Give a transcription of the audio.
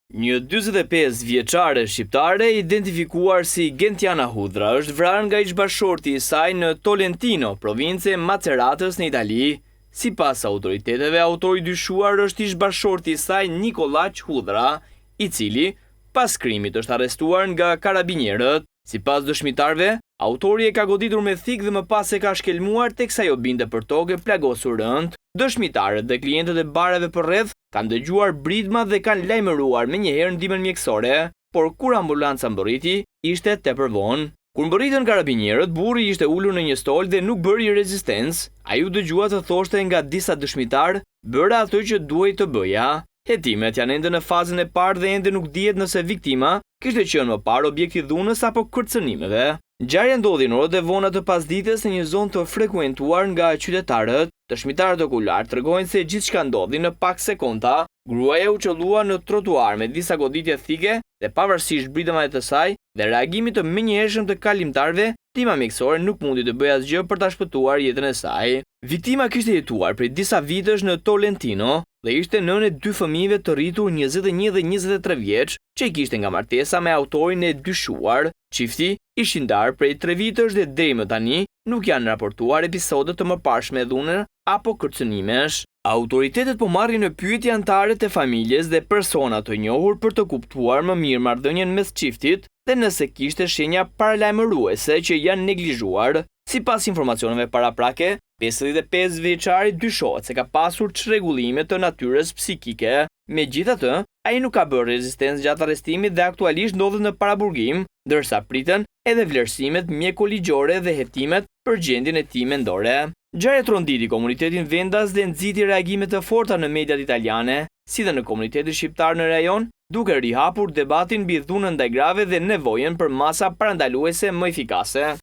Një 45 vjeçare shqiptare identifikuar si Gentiana Hudra është vrarë nga ish-bashorti i saj në Tolentino, province Maceratës në Itali. Sipas autoriteteve, autori dyshuar është ish-bashorti i saj Nikolaq Hudra, i cili pas krimit është arrestuar nga karabinierët. Sipas dëshmitarve, autori e ka goditur me thikë dhe më pas e ka shkelmuar teksa jo binte për tokë e plagosur rënd. Dëshmitarët dhe klientët e bareve përreth kanë dëgjuar britma dhe kanë lajmëruar menjëherë ndihmën mjekësore, por kur ambulanca mbërriti, ishte tepër vonë. Kur mbërritën karabinierët, burri ishte ulur në një stol dhe nuk bëri rezistencë. Ai u dëgjua të thoshte nga disa dëshmitar, bëra atë që duhej të bëja. Hetimet janë ende në fazën e parë dhe ende nuk dihet nëse viktima kishte qenë më parë objekti dhunës apo kërcënimeve. Ngjarja ndodhi në orët e vona të pasdites në një zonë të frekuentuar nga qytetarët. Dëshmitarët okular tregojnë se gjithçka ndodhi në pak sekonda. Gruaja u çollua në trotuar me disa goditje thike dhe pavarësisht britjeve të saj dhe reagimit të menjëhershëm të kalimtarëve, tima mjekësore nuk mundi të bëjë asgjë për ta shpëtuar jetën e saj. Viktima kishte jetuar prej disa vitesh në Tolentino dhe ishte nënë e 2 fëmijëve të rritur 21 dhe 23 vjeç, që kishte nga martesa me autorin e dyshuar. Çifti ishin ndarë prej 3 vitesh dhe deri më tani nuk janë raportuar episode të mëparshme dhune apo kërcënimesh. Autoritetet po marrin në pyetje anëtarët e familjes dhe persona të njohur për të kuptuar më mirë marrëdhënien mes çiftit dhe nëse kishte shenja paralajmëruese që janë neglizhuar. Sipas informacioneve paraprake, 55 vjeçari dyshohet se ka pasur çrregullime të natyrës psikike. Megjithatë, ai nuk ka bërë rezistencë gjatë arrestimit dhe aktualisht ndodhet në paraburgim, ndërsa priten edhe vlerësimet mjekoligjore dhe hetimet për gjendjen e tij mendore. Ngjarja tronditi komunitetin vendas dhe nxiti reagime të forta në mediat italiane, si dhe në komunitetin shqiptar në rajon, duke rihapur debatin mbi dhunën ndaj grave dhe nevojën për masa parandaluese më efikase.